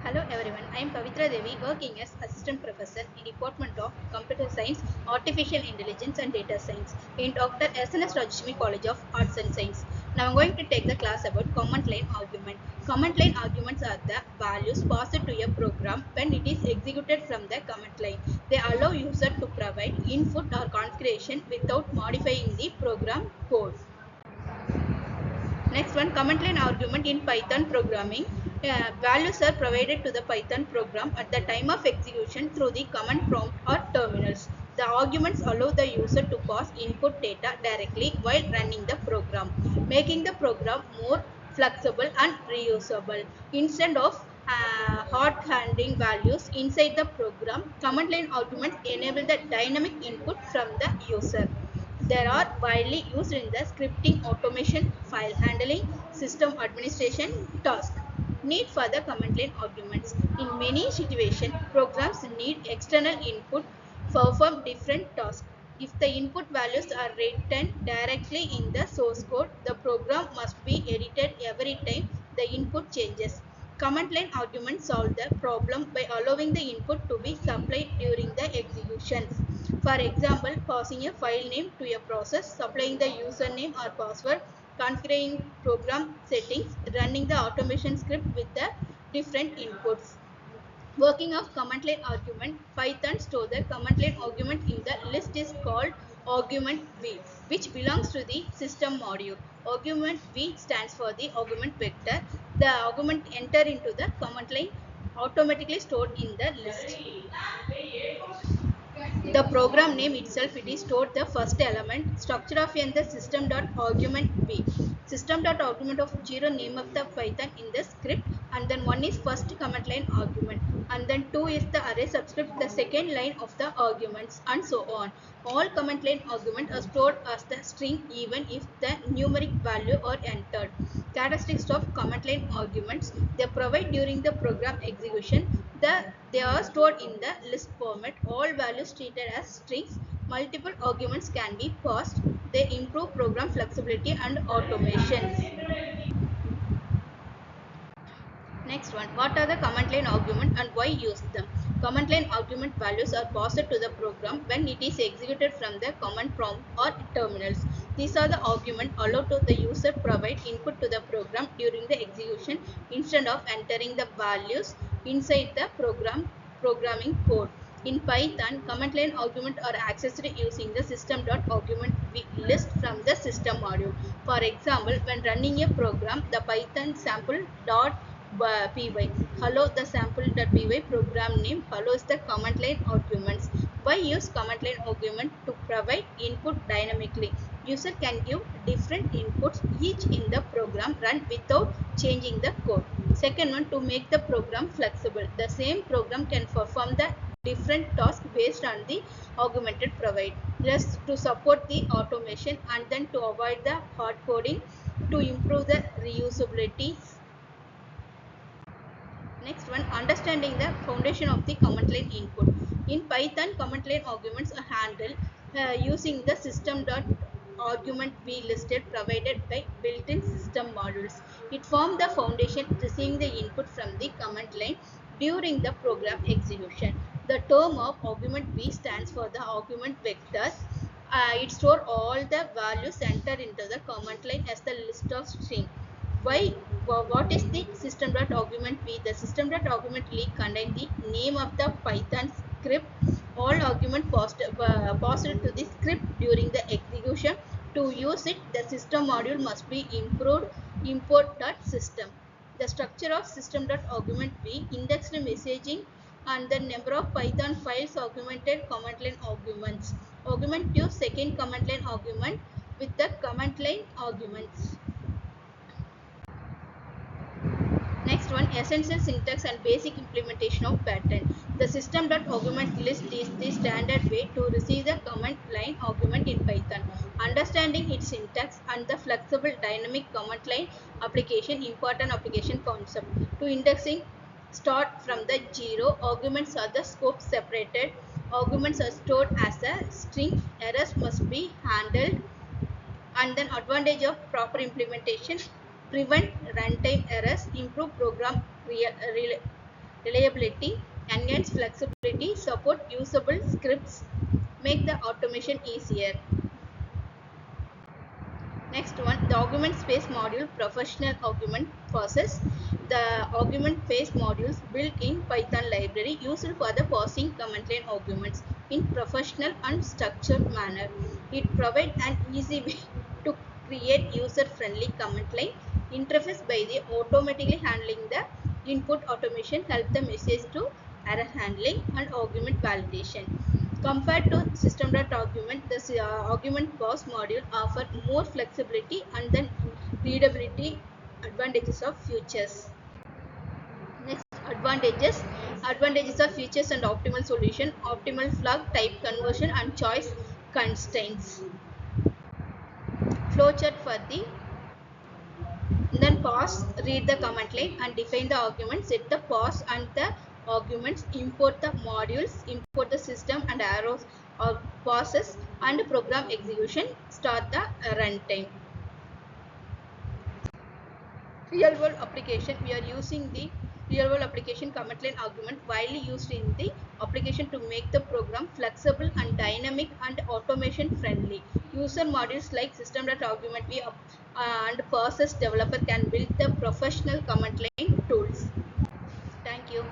Hello everyone, I am Pavitra Devi working as Assistant Professor in Department of Computer Science, Artificial Intelligence and Data Science in Dr. SNS Rajashmi College of Arts and Science. Now I am going to take the class about command line argument. Command line arguments are the values passed to a program when it is executed from the command line. They allow user to provide input or configuration without modifying the program code. Next one, command line argument in Python programming. Values are provided to the Python program at the time of execution through the command prompt or terminals. The arguments allow the user to pass input data directly while running the program, making the program more flexible and reusable. Instead of hard-handing values inside the program, command line arguments enable the dynamic input from the user. They are widely used in the scripting, automation, file handling, system administration, task. Need for the command line arguments. In many situations, programs need external input to perform different tasks. If the input values are written directly in the source code, the program must be edited every time the input changes. Command line arguments solve the problem by allowing the input to be supplied during the executions. For example, passing a file name to a process, supplying the username or password, configuring program settings, running the automation script with the different inputs. Working of command line argument, Python store the command line argument in the list is called argument v, which belongs to the system module. Argument v stands for the argument vector. The argument enter into the command line automatically stored in the list. The program name itself, it is stored the first element. Structure of n the system dot argument v. System dot argument of 0 name of the Python in the script, and then 1 is first command line argument, and then 2 is the array subscript, the second line of the arguments, and so on. All command line arguments are stored as the string even if the numeric value are entered. Characteristics of command line arguments: they provide during the program execution. They are stored in the list format. All values treated as strings. Multiple arguments can be passed. They improve program flexibility and automation. Next one, what are the command line argument and why use them? Command line argument values are passed to the program when it is executed from the command prompt or terminals. These are the arguments allowed to the user provide input to the program during the execution instead of entering the values inside the programming code. In Python, command line arguments are accessed using the system.argument list from the system module. For example, when running a program, the Python sample.py. Hello, the sample.py program name follows the command line arguments. Why use command line argument? To provide input dynamically. User can give different inputs each in the program run without changing the code. Second one, to make the program flexible. The same program can perform the different tasks based on the augmented provide. Just to support the automation, and then to avoid the hard coding, to improve the reusability. Next one, understanding the foundation of the command line input. In Python, command line arguments are handled using the system.argument v listed provided by built-in system modules. It forms the foundation receiving the input from the command line during the program execution. The term of argument v stands for the argument vectors. It stores all the values entered into the command line as the list of string. Why? What is the system.argument v? The system.argument v contains the name of the Python script. All argument passed to the script during the execution. To use it, the system module must be import.system. The structure of system.argument v: indexed messaging and the number of Python files, augmented command line arguments. Argument to second command line argument with the command line arguments. Next one, essential syntax and basic implementation of pattern. The system.argument list is the standard way to receive the command line argument in Python. Understanding its syntax and the flexible dynamic command line application, important application concept. To indexing, start from the 0. Arguments are the scope separated. Arguments are stored as a string. Errors must be handled. And then advantage of proper implementation: prevent runtime errors, improve program reliability, enhance flexibility, support usable scripts, make the automation easier. Next one, the argument space module professional argument process. The argument space modules built in Python library used for the parsing command line arguments in professional and structured manner. It provides an easy way to create user-friendly command line interface by the automatically handling the input automation help the message to error handling and argument validation. Compared to system.argument, the argument pass module offers more flexibility and then readability advantages of features. Next, advantages. Advantages of features and optimal solution, optimal flag type conversion and choice constraints. Flowchart for the then pause, read the command line and define the arguments, set the pause and the arguments, import the modules, import the system and arrows or pauses and program execution, start the runtime. Real world application, we are using the real world application command line argument widely used in the application to make the program flexible and dynamic and automation friendly. User modules like system.argument and process developer can build the professional command line tools. Thank you.